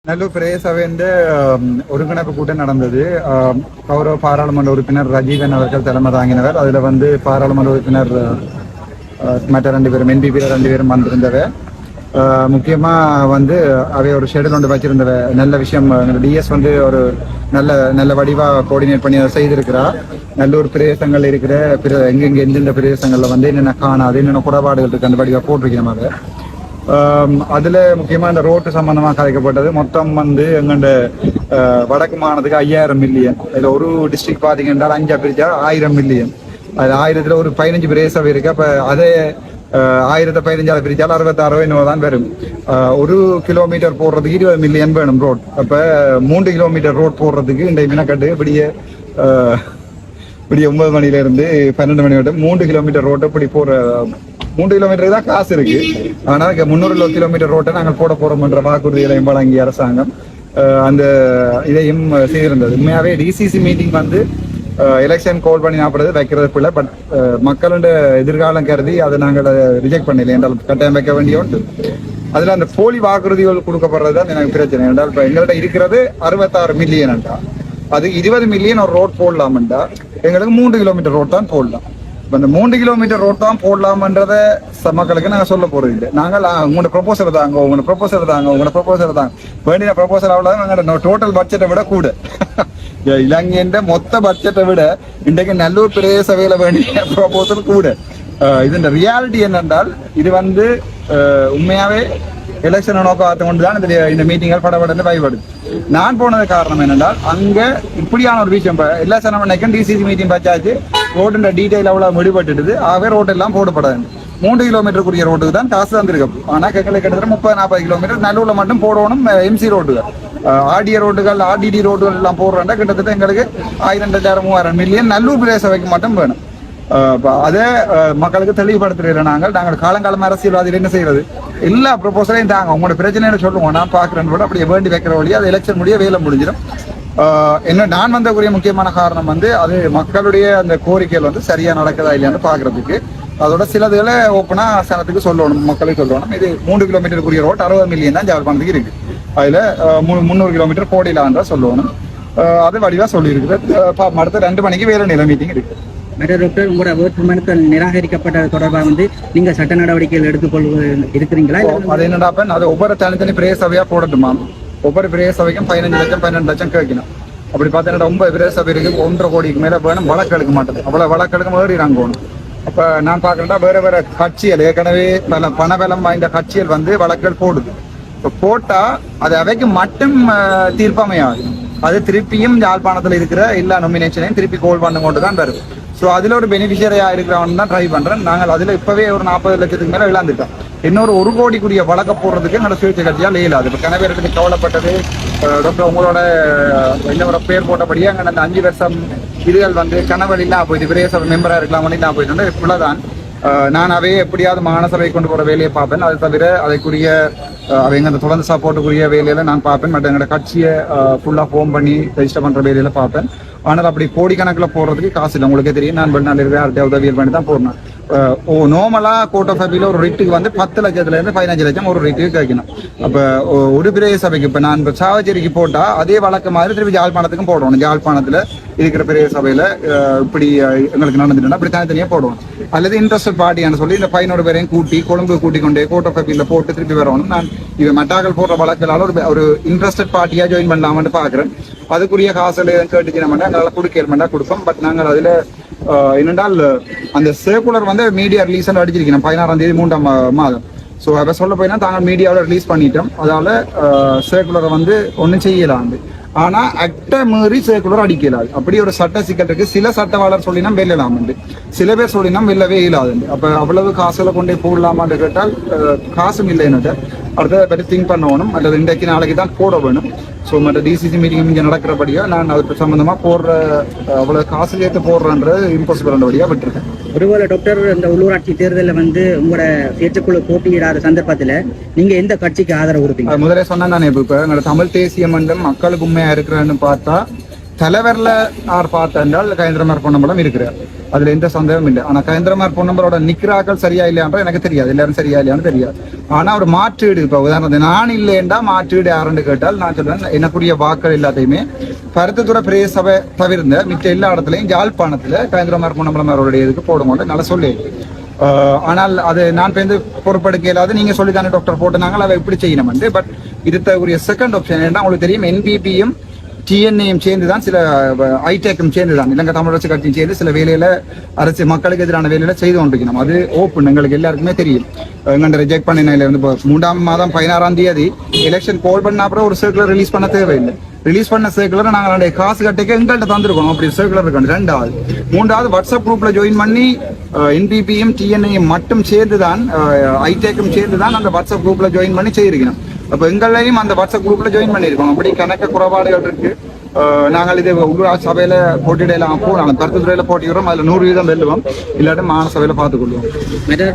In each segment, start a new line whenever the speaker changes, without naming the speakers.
நல்லூர் பிரதேச சபையின் ஒருங்கிணைப்பு கூட்டம் நடந்தது. கௌரவ பாராளுமன்ற உறுப்பினர் ரஜீவன் அவர்கள் தலைமை தாங்கினவர். அதுல பாராளுமன்ற உறுப்பினர் மற்ற 2 பேரும் என்பிபி 2 பேரும் வந்திருந்தவ. முக்கியமா அவை ஒரு ஷெடியூல் ஒன்று வச்சிருந்தவ. நல்ல விஷயம் டிஎஸ் ஒரு நல்ல வடிவா கோஆர்டினேட் பண்ணி அதை செய்திருக்கிறார். நல்லூர் பிரதேசங்கள் இருக்கிற எங்கெங்க எந்தெந்த பிரதேசங்கள்ல என்னென்ன காணாது என்னென்ன குறைபாடுகள் இருக்கு அந்த வடிவா போட்டிருக்கிறோம். அதை அதுல முக்கியமா இந்த ரோட்டு சம்பந்தமா கதைக்கப்பட்டது. மொத்தம் எங்கண்ட வடக்கு மாநிலத்துக்கு 5000 மில்லியன். இதுல ஒரு டிஸ்ட்ரிக்ட் பாத்தீங்கன்னா 5 பிரிச்சா 1000 மில்லியன். அது 1000த்துல ஒரு 15 பிரதேசம் இருக்கு. அப்ப அதே 1015 பிரிச்சாலும் 66 என்னவோ தான் வரும். 1 கிலோமீட்டர் போடுறதுக்கு 20 மில்லியன் வேணும் ரோட். அப்ப 3 கிலோமீட்டர் ரோட் போடுறதுக்கு இந்த மினக்கட்டு விடிய 9 மணில இருந்து 12 மணி வரை 3 கிலோமீட்டர் ரோட்டை இப்படி போற 3 கிலோமீட்டருக்கு தான் காசு இருக்கு. ஆனா 300 கிலோமீட்டர் ரோட்டை நாங்கள் போட போறோம்ன்ற வாக்குறுதிகளையும் வழங்கிய அரசாங்கம் அந்த இதையும் செய்திருந்தது. உண்மையாவே டிசிசி மீட்டிங் எலெக்ஷன் கால் பண்ணி நாப்படுறது வைக்கிறது பிள்ளை. பட் மக்களோட எதிர்காலம் கருதி அதை நாங்கள் ரிஜெக்ட் பண்ணல என்றால் கட்டாயம் வைக்க வேண்டிய உண்டு. அதுல அந்த போலி வாக்குறுதிகள் கொடுக்கப்படுறது தான் எனக்கு பிரச்சனை. என்றால் இப்ப எங்கள்கிட்ட இருக்கிறது 66 மில்லியன் என்றா அது 20 மில்லியன் ஒரு ரோட் போடலாம்டா எங்களுக்கு 3 கிலோமீட்டர் ரோட் தான் போடலாம். இந்த 3 கிலோமீட்டர் ரோட் தான் போடலாம்ன்றத மக்களுக்கு நாங்கள் சொல்ல போறது இல்லை. நாங்கள் உங்களோட ப்ரொபோசல் தாங்க உங்களோட ப்ரொபோசல் தாங்க வேண்டிய ப்ரொபோசல் அவ்வளோ நாங்கள் டோட்டல் பட்ஜெட்டை விட கூட இலங்கையின் மொத்த பட்ஜெட்டை விட இன்றைக்கு நல்லூர் பிரதேச சபையில வேண்டிய ப்ரொபோசல் கூட. இது ரியாலிட்டி என்னென்றால் இது உண்மையாவே எலெக்ஷனை நோக்கத்தை கொண்டுதான் இந்த மீட்டிங்கள் படப்பட்டு பயன்படுது. நான் போனது காரணம் என்னென்றால் அங்க இப்படியான ஒரு விஷயம் எலெக்ஷன் நினைக்கும் டிசிசி மீட்டிங் பச்சாச்சு ரோடு டீடைல் அவ்வளவு முடிபட்டுடுது. ஆகவே ரோடு எல்லாம் போடப்படாது. 3 கிலோமீட்டருக்குரிய ரோட்டுக்கு தான் காசு தந்திருக்கும். ஆனா கிட்டத்தட்ட 30-40 கிலோமீட்டர் நல்லூர்ல மட்டும் போடணும். எம்சி ரோடுகள் ஆர்டிஏ ரோடுகள் ஆர்டிடி ரோடுகள் எல்லாம் போடுறா கிட்டத்தட்ட எங்களுக்கு 1000-2000-3000 மில்லியன் நல்லூர் பிரதேச சபைக்கு மட்டும் வேணும். அதை மக்களுக்கு தெளிவுபடுத்துறோம். நாங்கள் காலங்காலம் அரசியல்வாதிகள் என்ன செய்யறது எல்லா ப்ரொபோசலையும் தாங்க உங்களோட பிரச்சனைன்னு சொல்லுவோம். நான் பாக்குறேன் கூட அப்படியே வேண்டி வைக்கிற வழியா அது எலெக்ஷன் முடிய வேலை முடிஞ்சிடும். என்ன நான் வந்தக்கூடிய முக்கியமான காரணம் அது மக்களுடைய அந்த கோரிக்கைகள் சரியா நடக்குதா இல்லையான்னு பாக்குறதுக்கு. அதோட சிலதுகளை ஓப்பனா சனத்துக்கு சொல்லணும், மக்களுக்கு சொல்லணும். இது 3 கிலோமீட்டருக்குரிய ரோட் 60 மில்லியன் தான் ஜாழ்ப்பாணத்துக்கு இருக்கு. அதுல 300 கிலோமீட்டர் போடலான்றா சொல்லணும். அது வடிவா சொல்லி இருக்குது. அடுத்த 2 மணிக்கு வேலை நிலை மீட்டிங் இருக்கு.
டாக்டர் உங்களோட வேட்புமனுக்கள் நிராகரிக்கப்பட்டது தொடர்பாக நீங்க சட்ட நடவடிக்கைகள் எடுத்துக்கொள்வது இருக்கிறீங்களா?
அது என்னடா அது ஒவ்வொரு தனித்தனி பிரதேச சபையா போடட்டுமா? ஒவ்வொரு பிரதேச சபைக்கும் 15 லட்சம் 12 லட்சம் கேட்கணும். அப்படி பார்த்தீங்கன்னா 9 பிரதேச சபை இருக்கு. 1.5 கோடிக்கு மேல வேணும். வழக்கு எடுக்க மாட்டேது. அவ்வளவு வழக்கு எடுக்க ஏறிறாங்க போகணும். அப்ப நான் பாக்குறேன்டா வேற கட்சிகள் ஏற்கனவே பணபலம் வாய்ந்த கட்சிகள் வழக்குகள் போடுது. இப்ப போட்டா அது அவைக்கு மட்டும் தீர்ப்பமையாது. அது திருப்பியும் யாழ்ப்பாணத்துல இருக்கிற எல்லா நொமினேஷனையும் திருப்பி கோல் பண்ண கொண்டு தான் வரும். ஸோ அதுல ஒரு பெனிஃபிஷரியா இருக்கிறவன் தான் ட்ரை பண்றேன். நாங்கள் அதுல இப்பவே ஒரு 40 லட்சத்துக்கு மேல இழந்துட்டோம். இன்னொரு 1 கோடிக்குரிய வழக்க போடுறதுக்கு என்னோட சுயேட்சை கட்சியால் இயலாது. இப்ப கனவேருக்கு கவலைப்பட்டது டாக்டர் உங்களோட இன்னொரு பேர் போட்டபடியே அங்கே அந்த 5 வருஷம் இதுகள் கனவல் இல்லாம போயிட்டு பிரதேச மெம்பரா இருக்கலாம் இல்லாம போயிட்டு இப்படிதான் நான் அவையே எப்படியாவது மாநசபை கொண்டு போற வேலையை பார்ப்பேன். அது தவிர அதைக்குரிய அவங்க அந்த தொடர்ந்து சப்போர்ட்டுக்குரிய வேலையில நான் பார்ப்பேன். பட் எங்களோட கட்சியை ஃபுல்லா ஃபோன் பண்ணி ரெஜிஸ்டர் பண்ற வேலையில பார்ப்பேன். ஆனால் அப்படி கோடிக்கணக்கில் போடுறதுக்கு காசு இல்லை. உங்களுக்கே தெரியும், நான் வெளிநாட்டில் இருக்கிற யார்கிட்ட உதவியல் பண்ணி தான் போடணும். நார்மலா கோர்ட் ஆஃப் அப்பீல் ஒரு ரிட்டுக்கு 10 லட்சத்துல இருந்து 15 லட்சம் ஒரு ரிட்டுக்கு கேட்கணும். அப்ப ஒரு பிரதேச சபைக்கு இப்ப நான் சாவச்சேரிக்கு போட்டா அதே வழக்கு மாதிரி திருப்பி யாழ்ப்பாணத்துக்கும் போடணும். யாழ்ப்பாணத்துல இருக்கிற பிரதேச சபையில இப்படி எங்களுக்கு நடந்துட்டா அப்படி தனித்தனியா போடுவோம். அல்லது இன்ட்ரெஸ்டட் பார்ட்டியான்னு சொல்லி இந்த 15 பேரையும் கூட்டி கொழும்பு கூட்டிக் கொண்டே கோர்ட் ஆஃப் அப்பீல்ல போட்டு திருப்பி வரணும். நான் இவன் மட்டாக்கள் போடுற வழக்குகளால ஒரு இன்ட்ரெஸ்டட் பார்ட்டியா ஜாயின் பண்ணலாமான்னு பாக்குறேன். அதுக்குரிய காசுல கேட்டுச்சு நம்ம எங்களால கொடுக்க கொடுப்போம். பட் நாங்கள் அதுல என்னென்றால் அந்த சர்க்குலர் மீடியா ரிலீஸ் அடிச்சிருக்கணும் 16ஆம் தேதி 3ஆம் மாதம். ஸோ அதை சொல்ல போயினா தாங்கள் மீடியாவில் ரிலீஸ் பண்ணிட்டோம். அதால சர்க்குலரை ஒன்றும் செய்யலாம். ஆனா அக்ட மீறி சர்க்குலர் அடிக்கலாது. அப்படி ஒரு சட்ட சிக்கல் இருக்கு. சில சட்டவாளர் சொல்லினா வெல்லலாம், சில பேர் சொல்லினா வெல்லவே இயலாது. அப்ப அவ்வளவு காசுல கொண்டே போடலாமான்னு கேட்டால் காசும் இல்லை. என்னட்ட அடுத்த பற்றி திங்க் பண்ணணும். அல்லது இன்றைக்கு நாளைக்கு தான் போட வேணும். ஸோ மற்ற டிசிசி மீட்டிங் இங்கே நடக்கிறபடியா நான் அதுக்கு சம்பந்தமா போடுற அவ்வளவு காசு சேர்த்து போடுறன்றது இம்பாசிபிள்ன்றபடியா விட்டுருக்கேன்.
ஒருவேளை டாக்டர் இந்த உள்ளூராட்சி தேர்தலில் உங்களோட சுயேட்சைக்குழு போட்டியிடாத சந்தர்ப்பத்தில் நீங்க எந்த கட்சிக்கு ஆதரவு கொடுப்பீங்க?
முதலே சொன்னா நான் இப்ப எங்களோட தமிழ் தேசிய மன்றம் மக்களுக்கு உண்மையா இருக்கிறேன்னு பார்த்தா தலைவர்ல யார் பார்த்தால் கயந்திரமார் பொன்னம்பலம் இருக்கிறார், அதுல எந்த சந்தேகமும் இல்லை. ஆனா கயந்திரமார் பொன்னம்பலோட நிக்கிறாக்கள் சரியா இல்லையான்ற எனக்கு தெரியாது, எல்லாரும் சரியா இல்லையான்னு தெரியாது. ஆனா ஒரு மாற்றீடு, இப்ப உதாரணத்துக்கு நான் இல்லைன்னா மாற்றீடு யாருன்னு கேட்டால் நான் சொல்றேன், எனக்குரிய வாக்கள் எல்லாத்தையுமே பருத்தித்துறை பிரதேச சபை தவிர்ந்த மிச்ச எல்லா இடத்துலையும் யாழ்ப்பாணத்துல கயந்திரமார் பொன்னம்பலம் அவருடைய இதுக்கு போடும்போது நல்லா சொல்லி. ஆனால் அது நான் வந்து பொறுப்பெடுக்க இல்லாத நீங்க சொல்லித்தானே டாக்டர் போட்டுனாங்க அதை எப்படி செய்யணும் வந்து. பட் இதுக்குரிய செகண்ட் ஆப்ஷன் என்ன உங்களுக்கு தெரியும், என்பிபியும் டிஎன்ஏயும் சேர்ந்து தான், சில ஐடெக்கும் சேர்ந்து தான், இலங்கை தமிழரசு கட்சியும் சேர்ந்து சில வேலையில அரசு மக்களுக்கு எதிரான வேலையில செய்து கொண்டிருக்கணும். அது ஓப்பன், எங்களுக்கு எல்லாருக்குமே தெரியும். எங்கள்கிட்ட ரிஜெக்ட் பண்ணினால இருந்து 3ஆம் மாதம் 16ஆம் தேதி எலெக்ஷன் கால் பண்ண அப்புறம் ஒரு சர்க்குலர் ரிலீஸ் பண்ண தேவையில்லை. ரிலீஸ் பண்ண சர்க்குலரை நாங்கள் காசு கட்டிக்க எங்கள்கிட்ட தந்துருக்கோம். அப்படி சர்க்குலர் இருக்கணும். 2வது 3வது வாட்ஸ்அப் குரூப்ல ஜாயின் பண்ணி என்பிபியும் டிஎன்ஏயும் மட்டும் சேர்ந்து தான், ஐடெக்கும் சேர்ந்து தான் அந்த வாட்ஸ்அப் குரூப்ல ஜாயின் பண்ணி செய்திருக்கணும். அப்ப எங்களையும் அந்த வாட்ஸ்அப் குரூப்ல ஜாயின் பண்ணியிருக்கோம். அப்படி கணக்க குறைபாடுகள் இருக்கு. நாங்கள் இது உள்ளூராட்சி சபையில போட்டியிடலாம் போனாலும் கருத்துத்துறையில போட்டிக்கிறோம், அதுல 100% வெல்லுவோம், இல்லாட்டி மாநில சபையில பார்த்துக்கொள்வோம்.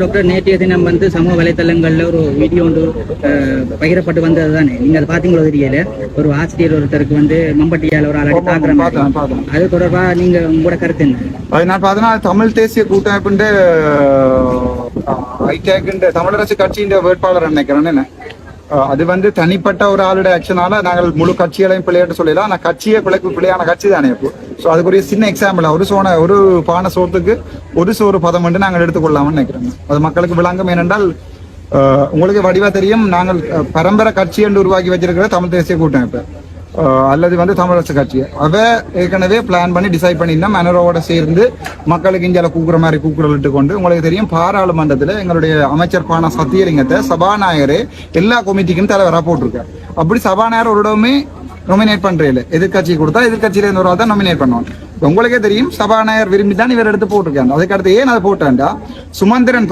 டாக்டர், நேற்றைய தினம் வந்து சமூக வலைத்தளங்கள்ல ஒரு வீடியோ ஒன்று பகிரப்பட்டு வந்தது தானே, நீங்க அதை பாத்தீங்களோ தெரியல. ஒரு ஆசிரியர் ஒருத்தருக்கு வந்து மம்பட்டியால ஒரு ஆளடி தாக்குற மாதிரி, அது தொடர்பா நீங்க உங்களோட கருத்து என்ன?
அது நான் பார்த்தேன்னா தமிழ் தேசிய கூட்டமைப்புன்ற ஐடெக் தமிழரசு கட்சியின் வேட்பாளர் நினைக்கிறேன். என்ன அது வந்து தனிப்பட்ட ஒரு ஆளுடைய ஆக்ஷனால நாங்கள் முழு கட்சிகளையும் பிள்ளையாட்டு சொல்லலாம். ஆனால் கட்சியை பிள்ளையான கட்சி தானே இப்போ. ஸோ அதுக்குரிய சின்ன எக்ஸாம்பிள், ஒரு பானை சோத்துக்கு ஒரு சோறு பதம் வந்து நாங்கள் எடுத்துக்கொள்ளாமன்னு நினைக்கிறோம். அது மக்களுக்கு விளங்கும். ஏனென்றால் உங்களுக்கு வடிவா தெரியும், நாங்கள் பரம்பரை கட்சி என்று உருவாக்கி வச்சிருக்கிற தமிழ் தேசிய கூட்டமைப்பு அல்லது வந்து தமிழரசு கட்சி அவ ஏற்கனவே பிளான் பண்ணி டிசைட் பண்ணியிருந்தா மனரோட சேர்ந்து மக்களுக்கு இந்தியாவில் கூக்குற மாதிரி கூக்குரல் இட்டு கொண்டு, உங்களுக்கு தெரியும் பாராளுமன்றத்தில் எங்களுடைய அமைச்சர் பானா சத்தியலிங்கத்தை சபாநாயகரே எல்லா கமிட்டிக்கும் தலைவராக போட்டிருக்காரு. அப்படி சபாநாயகர் ஒரு இடமே நொமினேட் பண்றேன், எதிர்கட்சி கொடுத்தா எதிர்கட்சியில இருந்து ஒரு ஆள் தான் நொமினேட் பண்ணுவாங்க. உங்களுக்கே தெரியும் சபாநாயகர் விரும்பி தான் இவர் எடுத்து போட்டிருக்காங்க. அதுக்கு அடுத்து ஏன் அதை போட்டாண்டா, சுமந்திரன்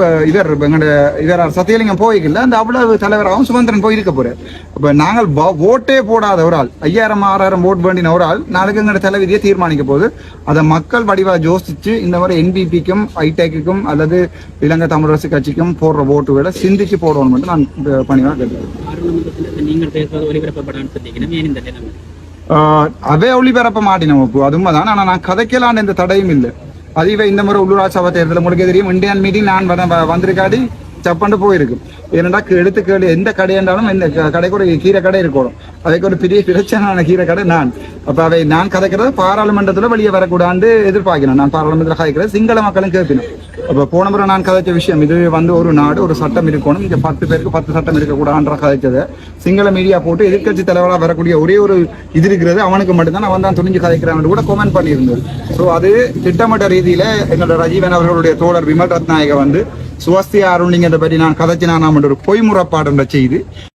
இவர் சத்தியலிங்கம் போய்க்கல, அந்த அவ்வளவு தலைவராகவும் சுமந்திரன் போயிருக்க போறாரு. இப்ப நாங்கள் ஓட்டே போடாத ஒரு ஆள், 5000 6000 ஓட் வேண்டின ஒரு ஆள் நாளைக்கு எங்களோட தலைவிதியை தீர்மானிக்க போது, அதை மக்கள் வடிவா யோசிச்சு இந்த மாதிரி என்பிபிக்கும் ஐடெக்குக்கும் அல்லது இலங்கை தமிழரசு கட்சிக்கும் போடுற ஓட்டுகளை சிந்திச்சு போடணும் மட்டும் நான் பணியாக கேட்டுக்கிறேன். அவே ஒளிபரப்ப மாட்டினோம், அது உண்மைதான். ஆனா நான் கதைக்கலான்னு எந்த தடையும் இல்லை. அதுவே இந்த முறை உள்ளூராட்சி சபை தேர்தல் உங்களுக்கு தெரியும், இந்தியன் மீட்டிங் நான் வந்திருக்காடி சப்பண்டு போயிருக்கு. ஏன்னா எடுத்து கேளு, எந்த கடை என்றாலும் இந்த கடைக்கு ஒரு கீரை கடை இருக்கணும், அதுக்கு ஒரு பெரிய பிரச்சனையான கீரை கடை நான். அப்ப அவை நான் கதைக்கிறது பாராளுமன்றத்துல வெளியே வரக்கூடாது எதிர்பார்க்கிறேன். நான் பாராளுமன்றத்தில் கதைக்கிறது சிங்கள மக்களும் கேட்பினோம். அப்ப போன முறை நான் கதைச்ச விஷயம் இது வந்து ஒரு நாடு ஒரு சட்டம் இருக்கணும், இங்க 10 பேருக்கு 10 சட்டம் இருக்கக்கூடாதுன்ற கதைச்சதை சிங்கள மீடியா போட்டு எதிர்கட்சி தலைவராக வரக்கூடிய ஒரே ஒரு இது இருக்கிறது அவனுக்கு மட்டும்தான், அவன் தான் துணிஞ்சு கதைக்கிறான்னு கூட கமெண்ட் பண்ணியிருந்தது. ஸோ அது திட்டமிட்ட ரீதியில என்னோட ரஜீவன் அவர்களுடைய தோழர் விமல் ரத்நாயக வந்து சுவஸ்தி அருணிங்கத்தை பற்றி நான் கதைச்சினா ஒரு பொய் முறைப்பாடு செய்து